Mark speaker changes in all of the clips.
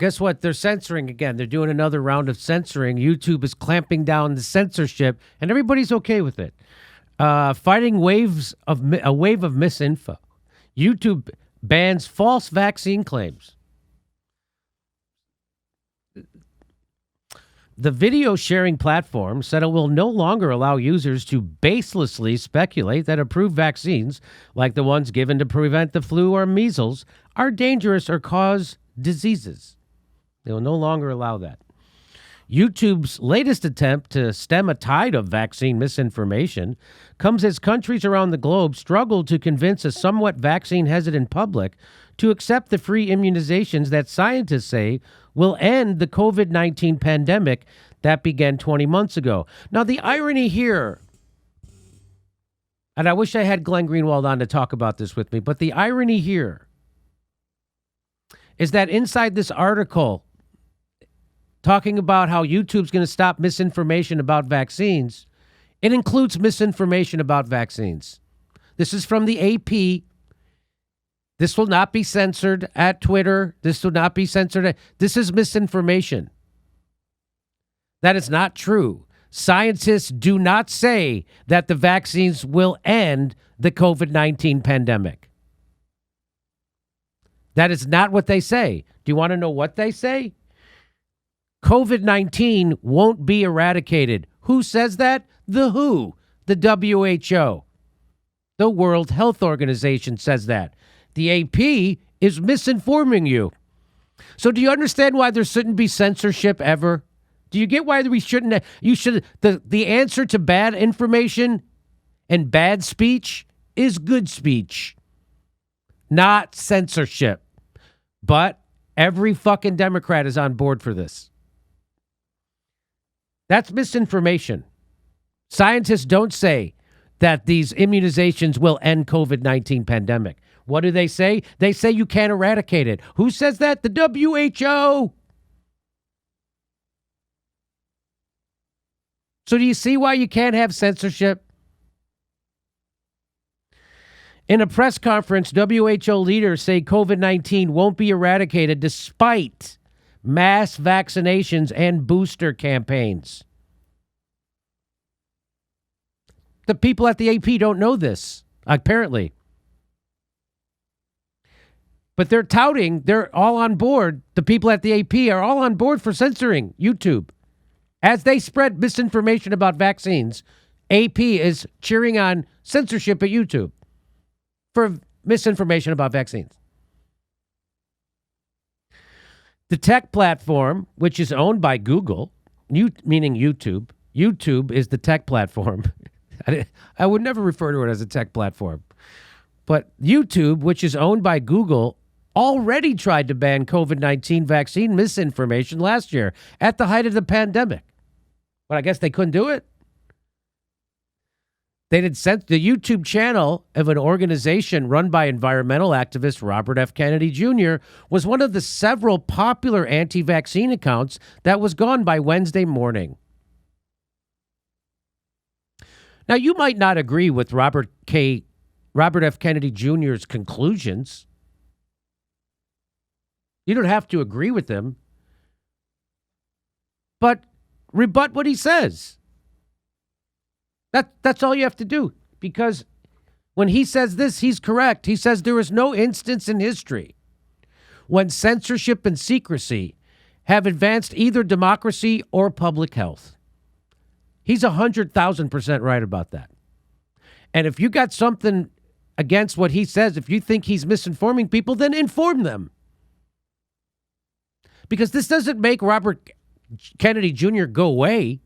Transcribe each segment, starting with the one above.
Speaker 1: guess what? They're censoring again. They're doing another round of censoring. YouTube is clamping down the censorship, and everybody's okay with it. Fighting a wave of misinfo. YouTube bans false vaccine claims. The video sharing platform said it will no longer allow users to baselessly speculate that approved vaccines, like the ones given to prevent the flu or measles, are dangerous or cause diseases. They will no longer allow that. YouTube's latest attempt to stem a tide of vaccine misinformation comes as countries around the globe struggle to convince a somewhat vaccine-hesitant public to accept the free immunizations that scientists say will end the COVID-19 pandemic that began 20 months ago. Now, the irony here, and I wish I had Glenn Greenwald on to talk about this with me, but the irony here is that inside this article talking about how YouTube's going to stop misinformation about vaccines, it includes misinformation about vaccines. This is from the AP. This will not be censored at Twitter. This will not be censored. This is misinformation. That is not true. Scientists do not say that the vaccines will end the COVID-19 pandemic. That is not what they say. Do you want to know what they say? COVID-19 won't be eradicated. Who says that? The WHO, the WHO. The World Health Organization says that. The AP is misinforming you. So do you understand why there shouldn't be censorship ever? Do you get why we shouldn't? The answer to bad information and bad speech is good speech, not censorship. But every fucking Democrat is on board for this. That's misinformation. Scientists don't say that these immunizations will end COVID-19 pandemic. What do they say? They say you can't eradicate it. Who says that? The WHO. So do you see why you can't have censorship? In a press conference, WHO leaders say COVID-19 won't be eradicated despite mass vaccinations and booster campaigns. The people at the AP don't know this, apparently. But they're touting, they're all on board. The people at the AP are all on board for censoring YouTube. As they spread misinformation about vaccines, AP is cheering on censorship at YouTube for misinformation about vaccines. The tech platform, which is owned by Google, meaning YouTube, YouTube is the tech platform. I would never refer to it as a tech platform. But YouTube, which is owned by Google, already tried to ban COVID-19 vaccine misinformation last year at the height of the pandemic. But I guess they couldn't do it. They did the YouTube channel of an organization run by environmental activist Robert F. Kennedy Jr. was one of the several popular anti-vaccine accounts that was gone by Wednesday morning. Now, you might not agree with Robert F. Kennedy Jr.'s conclusions. You don't have to agree with him, but rebut what he says. That's all you have to do, because when he says this, he's correct. He says there is no instance in history when censorship and secrecy have advanced either democracy or public health. He's 100,000% right about that. And if you got something against what he says, if you think he's misinforming people, then inform them. Because this doesn't make Robert Kennedy Jr. go away.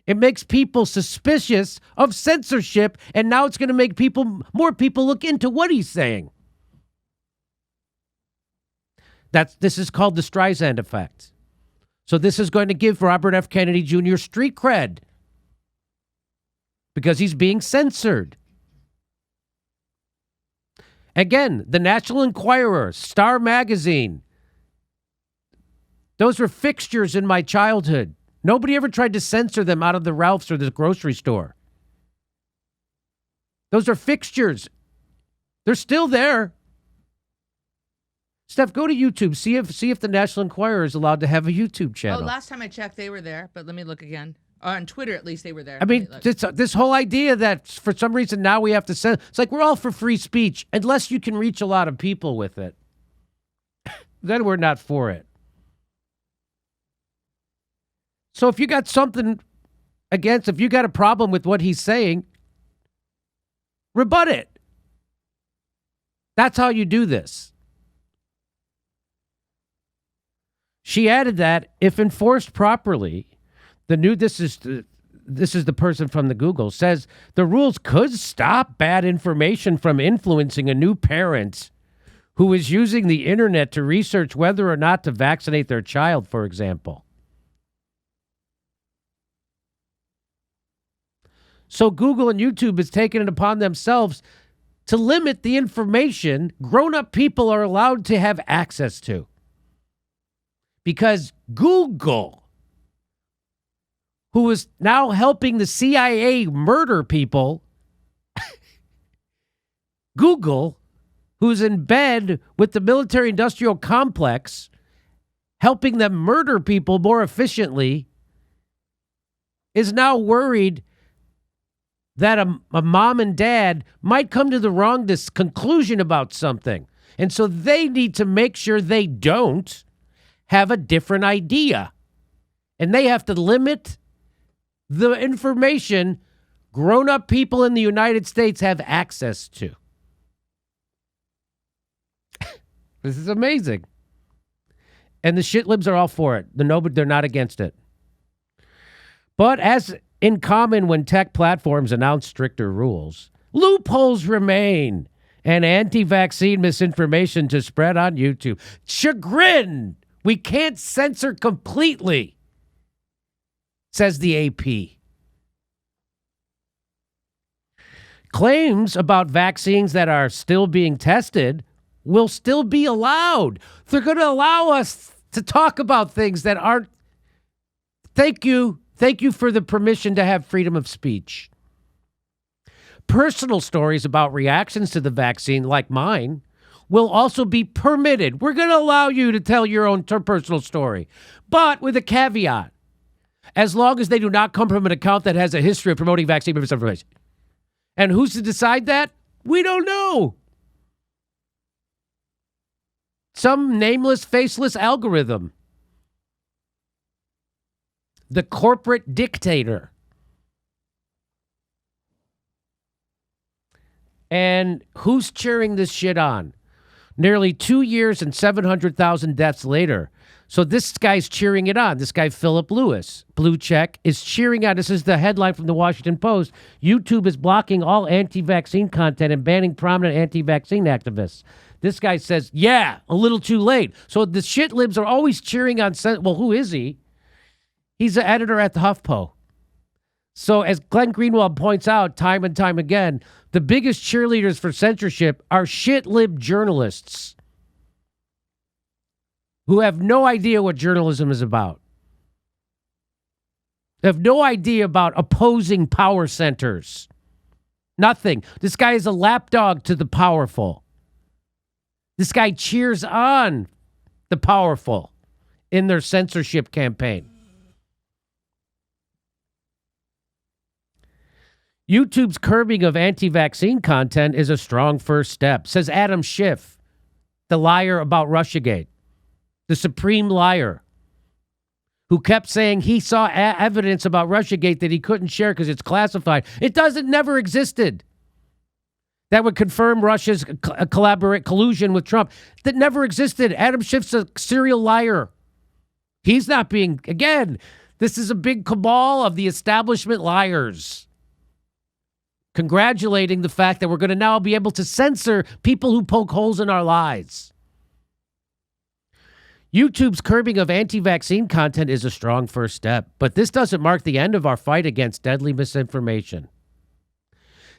Speaker 1: It makes people suspicious of censorship, and now it's going to make more people look into what he's saying. This is called the Streisand effect. So this is going to give Robert F. Kennedy Jr. street cred because he's being censored. Again, the National Enquirer, Star Magazine, those were fixtures in my childhood. Nobody ever tried to censor them out of the Ralph's or the grocery store. Those are fixtures. They're still there. Steph, go to YouTube. See if the National Enquirer is allowed to have a YouTube channel.
Speaker 2: Oh, last time I checked, they were there, but let me look again. On Twitter, at least, they were there.
Speaker 1: I mean, this whole idea that for some reason now we have to send, it's like we're all for free speech unless you can reach a lot of people with it. Then we're not for it. So if you got something against, if you got a problem with what he's saying, rebut it. That's how you do this. She added that if enforced properly, this is the person from the Google, says the rules could stop bad information from influencing a new parent who is using the internet to research whether or not to vaccinate their child, for example. So Google and YouTube has taken it upon themselves to limit the information grown-up people are allowed to have access to. Because Google, who is now helping the CIA murder people, Google, who's in bed with the military-industrial complex, helping them murder people more efficiently, is now worried that a mom and dad might come to the wrong conclusion about something. And so they need to make sure they don't have a different idea. And they have to limit the information grown-up people in the United States have access to. This is amazing. And the shitlibs are all for it. They're not against it. But as in common when tech platforms announce stricter rules, loopholes remain and anti-vaccine misinformation to spread on YouTube. Chagrin! We can't censor completely, says the AP. Claims about vaccines that are still being tested will still be allowed. They're going to allow us to talk about things that aren't. Thank you. Thank you for the permission to have freedom of speech. Personal stories about reactions to the vaccine, like mine, will also be permitted. We're going to allow you to tell your own personal story, but with a caveat. As long as they do not come from an account that has a history of promoting vaccine misinformation. And who's to decide that? We don't know. Some nameless, faceless algorithm. The corporate dictator. And who's cheering this shit on? Nearly 2 years and 700,000 deaths later. So this guy's cheering it on. This guy, Philip Lewis, blue check, is cheering on. This is the headline from the Washington Post. YouTube is blocking all anti-vaccine content and banning prominent anti-vaccine activists. This guy says, yeah, a little too late. So the shit libs are always cheering on. Well, who is he? He's an editor at the HuffPo. So as Glenn Greenwald points out time and time again, the biggest cheerleaders for censorship are shit lib journalists who have no idea what journalism is about. They have no idea about opposing power centers. Nothing. This guy is a lapdog to the powerful. This guy cheers on the powerful in their censorship campaign. YouTube's curbing of anti-vaccine content is a strong first step, says Adam Schiff, the liar about Russiagate, the supreme liar, who kept saying he saw evidence about Russiagate that he couldn't share because it's classified. It never existed. That would confirm Russia's collusion with Trump. That never existed. Adam Schiff's a serial liar. He's not being, again, this is a big cabal of the establishment liars. Congratulating the fact that we're going to now be able to censor people who poke holes in our lies. YouTube's curbing of anti-vaccine content is a strong first step, but this doesn't mark the end of our fight against deadly misinformation.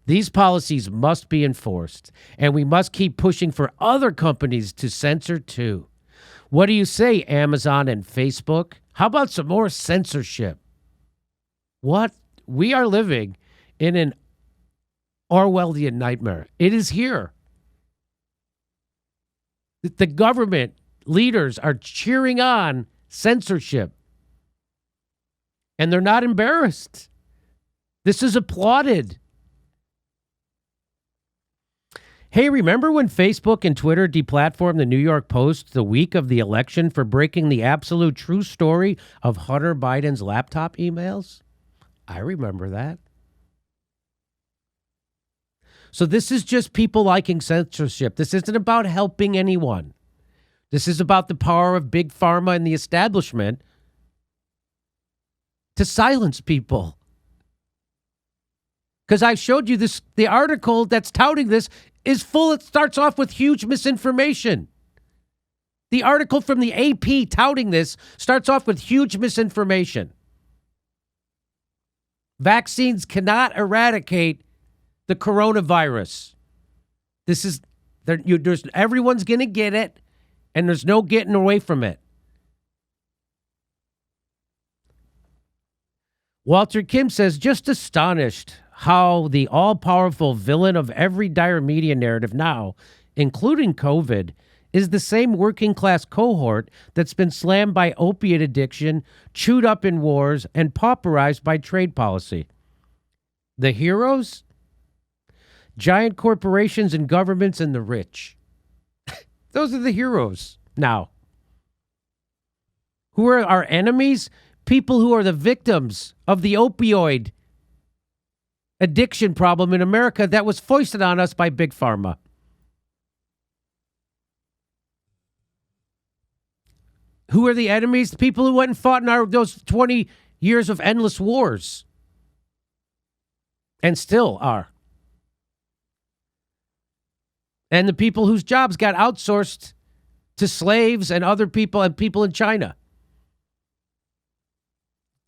Speaker 1: These policies must be enforced, and we must keep pushing for other companies to censor too. What do you say, Amazon and Facebook? How about some more censorship? What? We are living in an Orwellian nightmare. It is here. The government leaders are cheering on censorship. And they're not embarrassed. This is applauded. Hey, remember when Facebook and Twitter deplatformed the New York Post the week of the election for breaking the absolute true story of Hunter Biden's laptop emails? I remember that. So this is just people liking censorship. This isn't about helping anyone. This is about the power of big pharma and the establishment to silence people. Because I showed you this, the article that's touting this is full. It starts off with huge misinformation. The article from the AP touting this starts off with huge misinformation. Vaccines cannot eradicate the coronavirus. This is, everyone's going to get it, and there's no getting away from it. Walter Kim says, just astonished how the all-powerful villain of every dire media narrative now, including COVID, is the same working-class cohort that's been slammed by opiate addiction, chewed up in wars, and pauperized by trade policy. The heroes? Giant corporations and governments and the rich. Those are the heroes now. Who are our enemies? People who are the victims of the opioid addiction problem in America that was foisted on us by Big Pharma. Who are the enemies? The people who went and fought in those 20 years of endless wars. And still are. And the people whose jobs got outsourced to slaves and other people and people in China.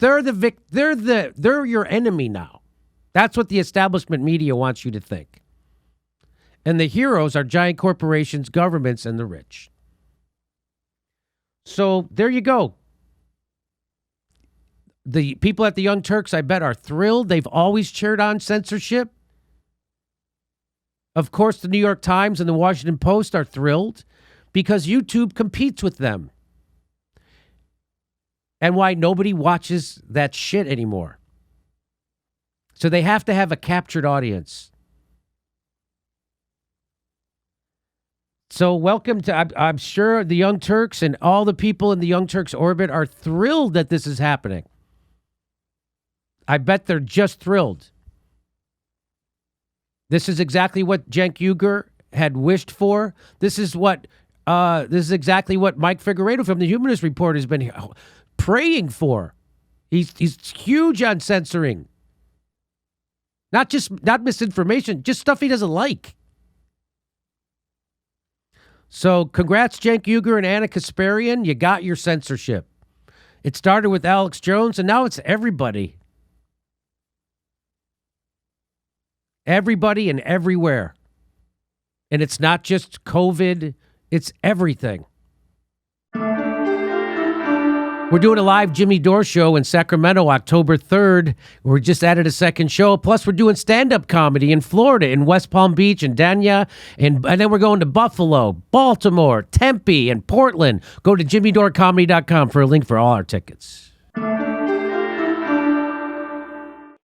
Speaker 1: They're your enemy now. That's what the establishment media wants you to think. And the heroes are giant corporations, governments, and the rich. So there you go. The people at the Young Turks, I bet, are thrilled. They've always cheered on censorship. Of course, the New York Times and the Washington Post are thrilled because YouTube competes with them. And why nobody watches that shit anymore. So they have to have a captured audience. So welcome to, I'm sure the Young Turks and all the people in the Young Turks orbit are thrilled that this is happening. I bet they're just thrilled. This is exactly what Cenk Uygur had wished for. This is exactly what Mike Figueredo from the Humanist Report has been praying for. He's huge on censoring. Not misinformation, just stuff he doesn't like. So congrats, Cenk Uygur and Anna Kasparian. You got your censorship. It started with Alex Jones, and now it's everybody. Everybody and everywhere. And it's not just COVID, it's everything. We're doing a live Jimmy Dore show in Sacramento, October 3rd. We just added a second show. Plus, we're doing stand-up comedy in Florida, in West Palm Beach, and Dania. And then we're going to Buffalo, Baltimore, Tempe, and Portland. Go to jimmydorecomedy.com for a link for all our tickets.